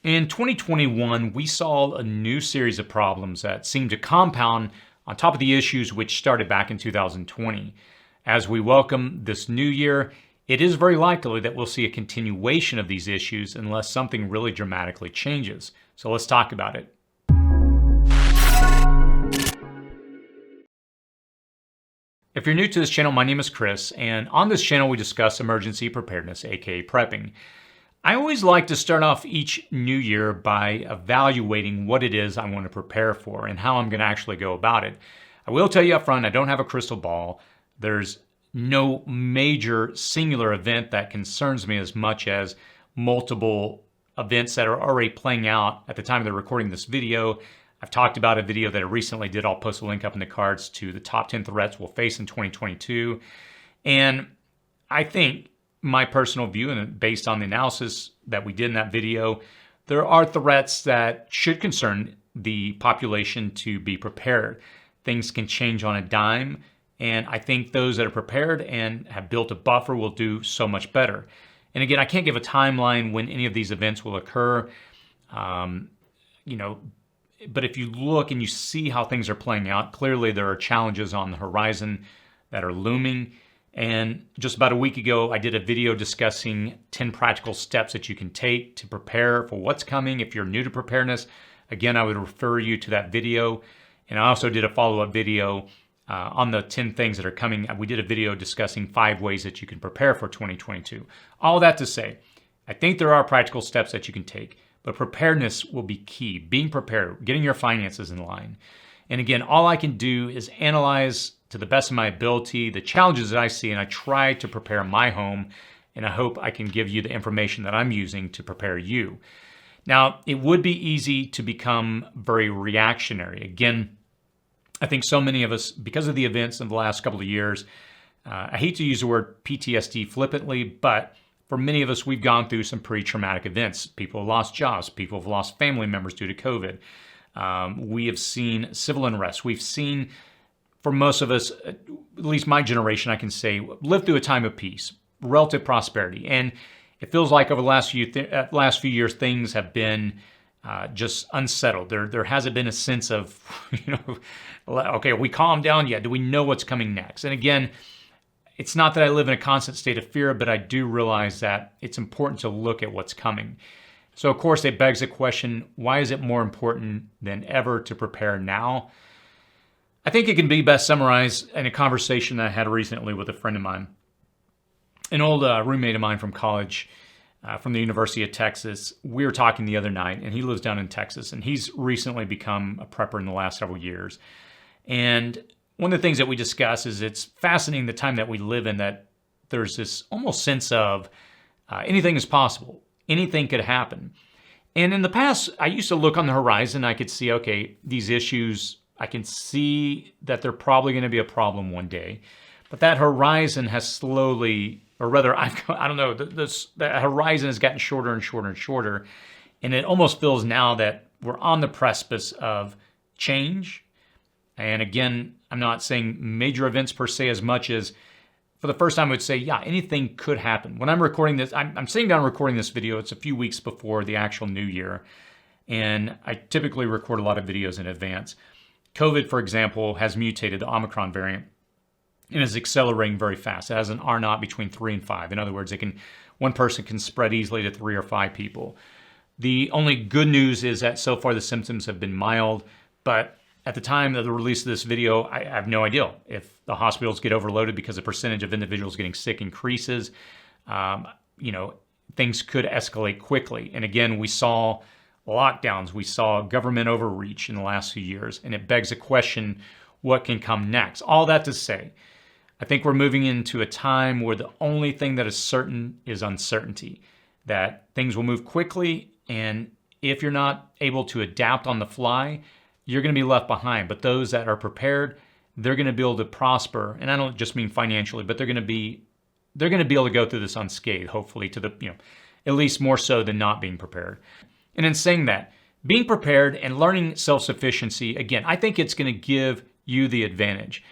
In 2021, we saw a new series of problems that seemed to compound on top of the issues which started back in 2020. As we welcome this new year, it is very likely that we'll see a continuation of these issues unless something really dramatically changes. So let's talk about it. If you're new to this channel, my name is Chris, and on this channel we discuss emergency preparedness, aka prepping. I always like to start off each new year by evaluating what it is I want to prepare for and how I'm going to actually go about it. I will tell you up front, I don't have a crystal ball. There's no major singular event that concerns me as much as multiple events that are already playing out at the time of the recording this video. I've talked about a video that I recently did. I'll post a link up in the cards to the top 10 threats we'll face in 2022. And I think my personal view, and based on the analysis that we did in that video, there are threats that should concern the population to be prepared. Things can change on a dime, and I think those that are prepared and have built a buffer will do so much better. And again, I can't give a timeline when any of these events will occur, but if you look and you see how things are playing out, clearly there are challenges on the horizon that are looming. And just about a week ago, I did a video discussing 10 practical steps that you can take to prepare for what's coming. If you're new to preparedness, again, I would refer you to that video. And I also did a follow-up video on the 10 things that are coming. We did a video discussing 5 ways that you can prepare for 2022. All that to say, I think there are practical steps that you can take, but preparedness will be key. Being prepared, getting your finances in line. And again, all I can do is analyze to the best of my ability the challenges that I see, and I try to prepare my home, and I hope I can give you the information that I'm using to prepare you. Now, it would be easy to become very reactionary. Again, I think so many of us, because of the events in the last couple of years, I hate to use the word PTSD flippantly, but for many of us, we've gone through some pretty traumatic events. People have lost jobs. People have lost family members due to COVID. We have seen civil unrest. We've seen, for most of us, at least my generation, I can say, lived through a time of peace, relative prosperity. And it feels like over the last few years, things have been just unsettled. There hasn't been a sense of, okay, are we calmed down yet? Do we know what's coming next? And again, it's not that I live in a constant state of fear, but I do realize that it's important to look at what's coming. So of course, it begs the question, why is it more important than ever to prepare now? I think it can be best summarized in a conversation that I had recently with a friend of mine, an old roommate of mine from college, from the University of Texas. We were talking the other night, and he lives down in Texas, and he's recently become a prepper in the last several years. And one of the things that we discuss is it's fascinating the time that we live in, that there's this almost sense of anything is possible. Anything could happen. And in the past, I used to look on the horizon. I could see, okay, these issues, I can see that they're probably going to be a problem one day. But that horizon has slowly, or rather, I don't know, that horizon has gotten shorter and shorter and shorter. And it almost feels now that we're on the precipice of change. And again, I'm not saying major events per se as much as, for the first time, I would say, yeah, anything could happen. When I'm recording this, I'm sitting down recording this video. It's a few weeks before the actual new year. And I typically record a lot of videos in advance. COVID, for example, has mutated, the Omicron variant, and is accelerating very fast. It has an R naught between 3 and 5. In other words, one person can spread easily to 3 or 5 people. The only good news is that so far the symptoms have been mild, but at the time of the release of this video, I have no idea if the hospitals get overloaded because the percentage of individuals getting sick increases. Things could escalate quickly. And again, we saw lockdowns, we saw government overreach in the last few years, and it begs the question, what can come next? All that to say, I think we're moving into a time where the only thing that is certain is uncertainty, that things will move quickly, and if you're not able to adapt on the fly, you're going to be left behind. But those that are prepared, they're going to be able to prosper. And I don't just mean financially, but they're going to be able to go through this unscathed, hopefully, at least more so than not being prepared. And in saying that, being prepared and learning self-sufficiency, again, I think it's going to give you the advantage.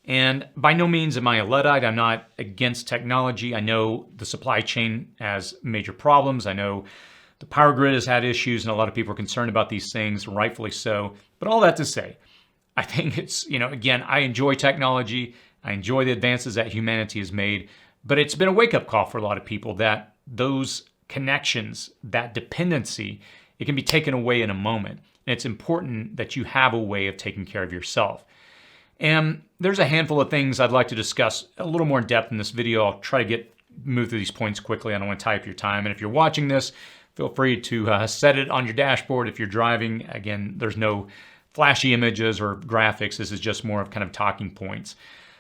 And by no means am I a Luddite. I'm not against technology. I know the supply chain has major problems. I know The power grid has had issues, and a lot of people are concerned about these things, rightfully so. But all that to say, I think it's, again, I enjoy technology. I enjoy the advances that humanity has made, but it's been a wake-up call for a lot of people that those connections, that dependency, it can be taken away in a moment. And it's important that you have a way of taking care of yourself. And there's a handful of things I'd like to discuss a little more in depth in this video. I'll try to move through these points quickly. I don't want to tie up your time. And if you're watching this, feel free to set it on your dashboard. If you're driving, again, there's no flashy images or graphics. This is just more of kind of talking points.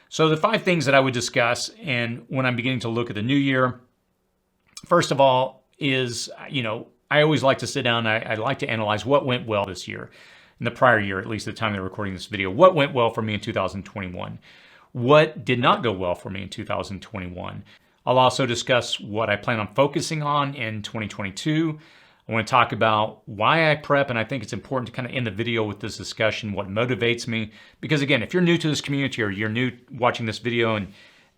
So the 5 things that I would discuss, and when I'm beginning to look at the new year, first of all is, I always like to sit down. I like to analyze what went well this year, in the prior year, at least the time they're recording this video. What went well for me in 2021? What did not go well for me in 2021? I'll also discuss what I plan on focusing on in 2022. I want to talk about why I prep, and I think it's important to kind of end the video with this discussion, what motivates me. Because again, if you're new to this community or you're new watching this video, and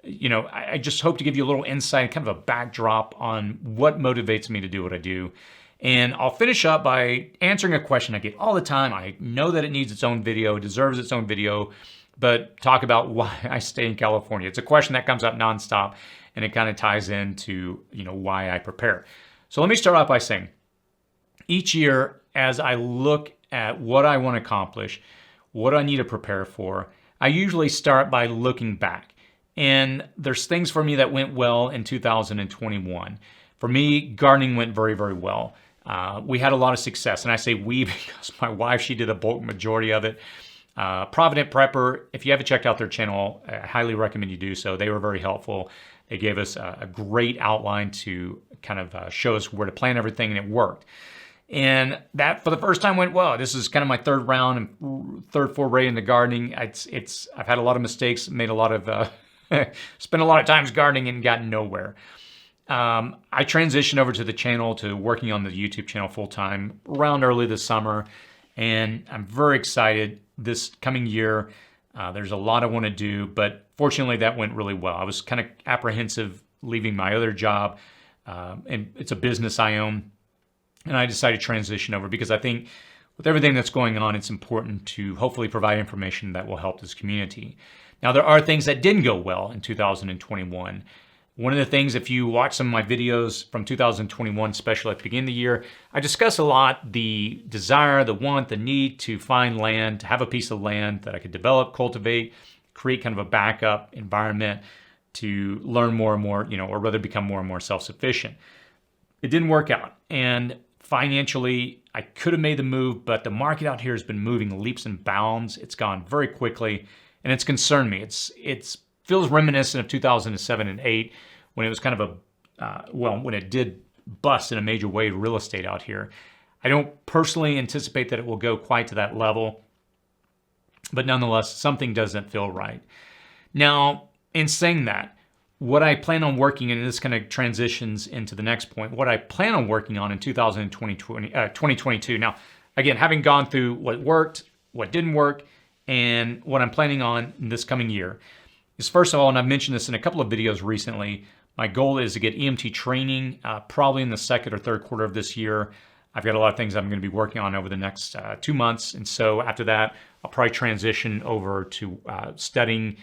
I just hope to give you a little insight, kind of a backdrop on what motivates me to do what I do. And I'll finish up by answering a question I get all the time. I know that it needs its own video, deserves its own video, but talk about why I stay in California. It's a question that comes up nonstop, and it kind of ties into, why I prepare. So let me start off by saying, each year, as I look at what I want to accomplish, what I need to prepare for, I usually start by looking back. And there's things for me that went well in 2021. For me, gardening went very, very well. We had a lot of success, and I say we because my wife, she did the bulk majority of it. Provident Prepper, if you haven't checked out their channel, I highly recommend you do so. They were very helpful. They gave us a great outline to kind of show us where to plant everything, and it worked. And that, for the first time, went well. This is kind of my third round and third foray into gardening. I've had a lot of mistakes, made a lot of, spent a lot of times gardening and gotten nowhere. I transitioned over to the channel, to working on the YouTube channel full time around early this summer, and I'm very excited this coming year. There's a lot I want to do, but fortunately that went really well. I was kind of apprehensive leaving my other job, and it's a business I own, and I decided to transition over because I think with everything that's going on, it's important to hopefully provide information that will help this community. Now, there are things that didn't go well in 2021. One of the things, if you watch some of my videos from 2021, especially at the beginning of the year, I discuss a lot the desire, the want, the need to find land, to have a piece of land that I could develop, cultivate, create kind of a backup environment to learn more and more, or rather become more and more self-sufficient. It didn't work out. And financially, I could have made the move, but the market out here has been moving leaps and bounds. It's gone very quickly, and it's concerned me. It's feels reminiscent of 2007 and 8 when it was kind of when it did bust in a major way, real estate out here. I don't personally anticipate that it will go quite to that level, but nonetheless, something doesn't feel right. Now, in saying that, what I plan on working, and this kind of transitions into the next point, what I plan on working on in 2022. Now, again, having gone through what worked, what didn't work, and what I'm planning on in this coming year, is first of all, and I've mentioned this in a couple of videos recently, my goal is to get EMT training probably in the second or third quarter of this year. I've got a lot of things I'm going to be working on over the next 2 months. And so after that, I'll probably transition over to studying,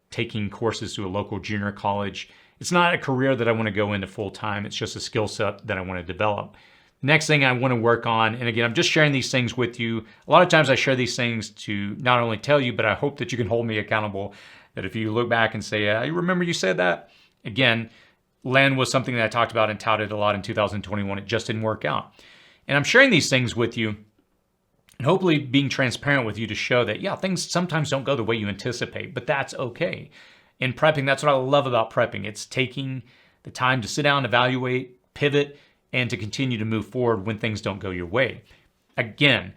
taking courses to a local junior college. It's not a career that I want to go into full time. It's just a skill set that I want to develop. The next thing I want to work on, and again, I'm just sharing these things with you. A lot of times I share these things to not only tell you, but I hope that you can hold me accountable. That if you look back and say, I remember you said that. Again, land was something that I talked about and touted a lot in 2021. It just didn't work out. And I'm sharing these things with you and hopefully being transparent with you to show that, yeah, things sometimes don't go the way you anticipate, but that's okay. In prepping, that's what I love about prepping. It's taking the time to sit down, evaluate, pivot, and to continue to move forward when things don't go your way. Again,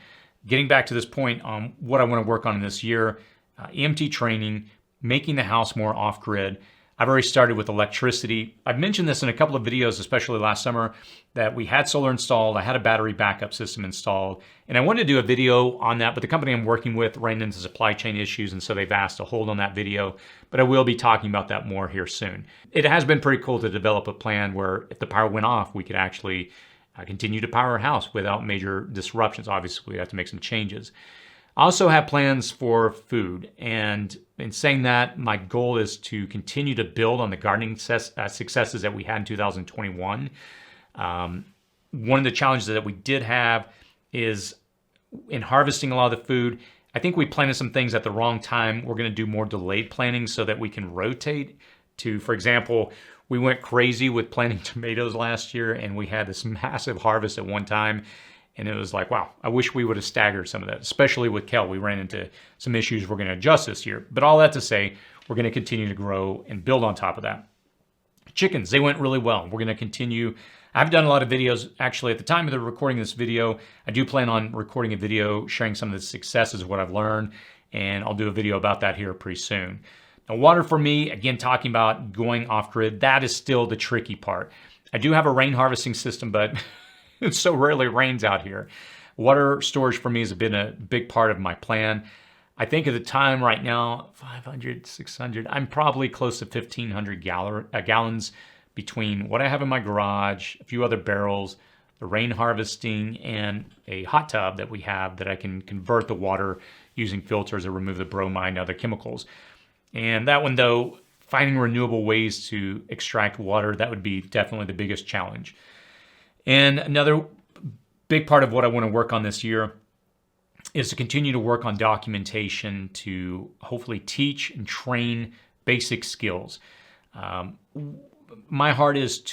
getting back to this point on what I want to work on in this year, EMT training, making the house more off-grid. I've already started with electricity. I've mentioned this in a couple of videos, especially last summer, that we had solar installed. I had a battery backup system installed, and I wanted to do a video on that, but the company I'm working with ran into supply chain issues, and so they've asked to hold on that video, but I will be talking about that more here soon. It has been pretty cool to develop a plan where if the power went off, we could actually continue to power our house without major disruptions. Obviously, we have to make some changes. I also have plans for food, and in saying that, my goal is to continue to build on the gardening successes that we had in 2021. One of the challenges that we did have is in harvesting a lot of the food. I think we planted some things at the wrong time. We're going to do more delayed planting so that we can rotate to, for example, we went crazy with planting tomatoes last year, and we had this massive harvest at one time. And it was like, wow, I wish we would have staggered some of that, especially with kale. We ran into some issues we're going to adjust this year. But all that to say, we're going to continue to grow and build on top of that. Chickens, they went really well. We're going to continue. I've done a lot of videos. Actually, at the time of the recording of this video, I do plan on recording a video sharing some of the successes of what I've learned. And I'll do a video about that here pretty soon. Now, water for me, again, talking about going off grid, that is still the tricky part. I do have a rain harvesting system, but it so rarely rains out here. Water storage for me has been a big part of my plan. I think at the time right now, 500, 600, I'm probably close to 1,500 gallons between what I have in my garage, a few other barrels, the rain harvesting, and a hot tub that we have that I can convert the water using filters or remove the bromine and other chemicals. And that one, though, finding renewable ways to extract water, that would be definitely the biggest challenge. And another big part of what I want to work on this year is to continue to work on documentation to hopefully teach and train basic skills. My heart is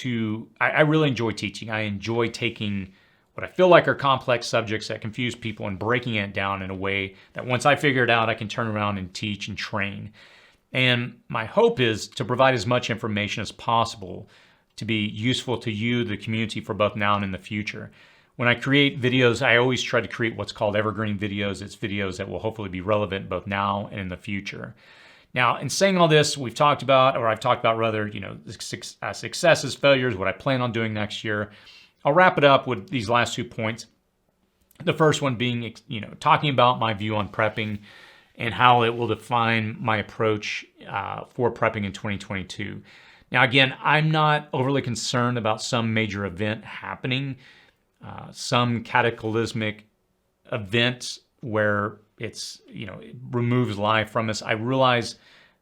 I really enjoy teaching. I enjoy taking what I feel like are complex subjects that confuse people and breaking it down in a way that once I figure it out, I can turn around and teach and train. And my hope is to provide as much information as possible to be useful to you, the community, for both now and in the future. When I create videos, I always try to create what's called evergreen videos. It's videos that will hopefully be relevant both now and in the future. Now, in saying all this, I've talked about successes, failures, what I plan on doing next year. I'll wrap it up with these last 2 points. The first one being, talking about my view on prepping and how it will define my approach for prepping in 2022. Now, again, I'm not overly concerned about some major event happening, some cataclysmic event where it removes life from us. I realize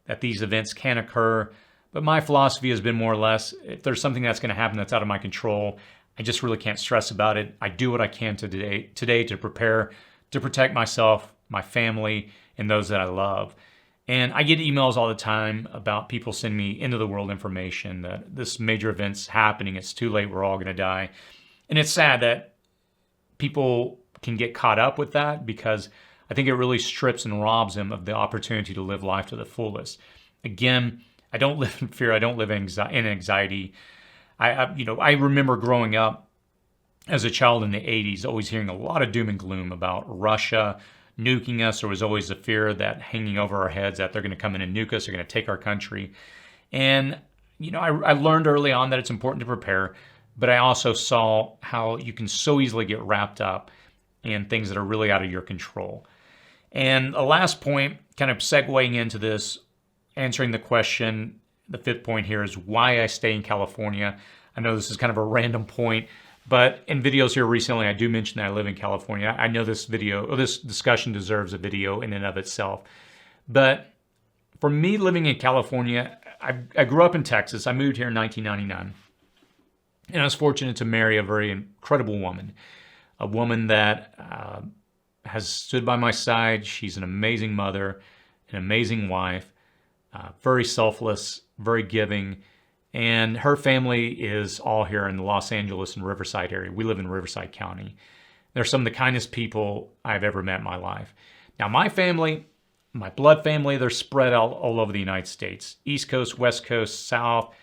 that these events can occur, but my philosophy has been more or less, if there's something that's going to happen that's out of my control, I just really can't stress about it. I do what I can today to prepare to protect myself, my family, and those that I love. And I get emails all the time about people sending me into the world information that this major event's happening. It's too late. We're all going to die. And it's sad that people can get caught up with that, because I think it really strips and robs them of the opportunity to live life to the fullest. Again, I don't live in fear. I don't live in anxiety. I remember growing up as a child in the 80s, always hearing a lot of doom and gloom about Russia nuking us. There was always the fear that hanging over our heads that they're going to come in and nuke us, they're going to take our country. And, I learned early on that it's important to prepare, but I also saw how you can so easily get wrapped up in things that are really out of your control. And the last point, kind of segueing into this, answering the question, the fifth point here is why I stay in California. I know this is kind of a random point, but in videos here recently, I do mention that I live in California. I know this discussion deserves a video in and of itself. But for me, living in California, I grew up in Texas. I moved here in 1999. And I was fortunate to marry a very incredible woman, a woman that has stood by my side. She's an amazing mother, an amazing wife, very selfless, very giving. And her family is all here in the Los Angeles and Riverside area. We live in Riverside County. They're some of the kindest people I've ever met in my life. Now, my family, my blood family, they're spread out all over the United States. East Coast, West Coast, South.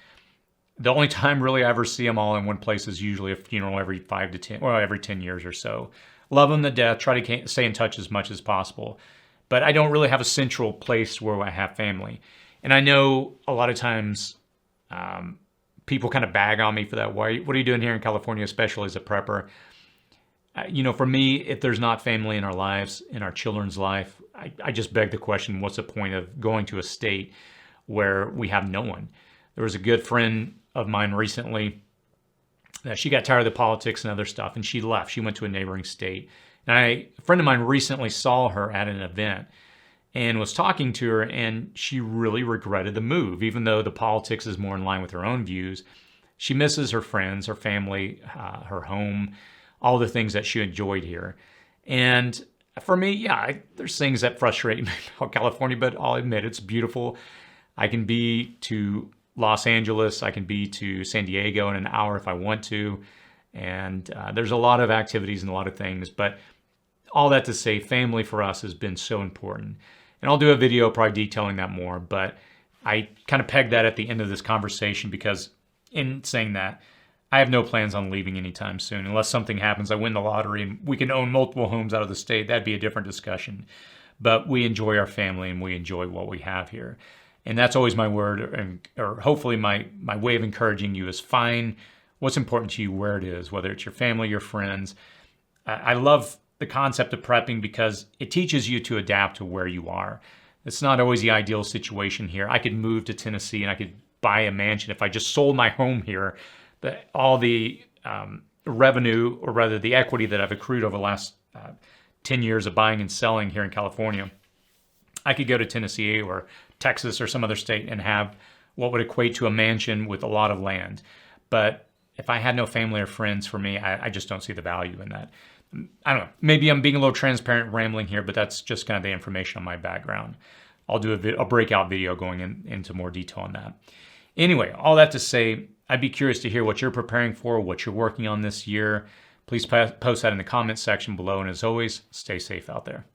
The only time really I ever see them all in one place is usually a funeral every 10 years or so. Love them to death. Try to stay in touch as much as possible. But I don't really have a central place where I have family. And I know a lot of times people kind of bag on me for that. What are you doing here in California, especially as a prepper? For me, if there's not family in our lives, in our children's life, I just beg the question, what's the point of going to a state where we have no one? There was a good friend of mine recently that she got tired of the politics and other stuff, and she left. She went to a neighboring state. And a friend of mine recently saw her at an event and was talking to her, and she really regretted the move, even though the politics is more in line with her own views. She misses her friends, her family, her home, all the things that she enjoyed here. And for me, yeah, there's things that frustrate me about California, but I'll admit it's beautiful. I can be to Los Angeles, I can be to San Diego in an hour if I want to. And there's a lot of activities and a lot of things, but all that to say, family for us has been so important. And I'll do a video probably detailing that more, but I kind of pegged that at the end of this conversation because in saying that, I have no plans on leaving anytime soon. Unless something happens, I win the lottery and we can own multiple homes out of the state, that'd be a different discussion. But we enjoy our family and we enjoy what we have here. And that's always my word, or hopefully my way of encouraging you is find what's important to you where it is, whether it's your family, your friends. I love the concept of prepping because it teaches you to adapt to where you are. It's not always the ideal situation here. I could move to Tennessee and I could buy a mansion if I just sold my home here. All the revenue, or rather the equity that I've accrued over the last 10 years of buying and selling here in California, I could go to Tennessee or Texas or some other state and have what would equate to a mansion with a lot of land. But if I had no family or friends, for me, I just don't see the value in that. I don't know. Maybe I'm being a little transparent, rambling here, but that's just kind of the information on my background. I'll do a breakout video going into more detail on that. Anyway, all that to say, I'd be curious to hear what you're preparing for, what you're working on this year. Please post that in the comments section below. And as always, stay safe out there.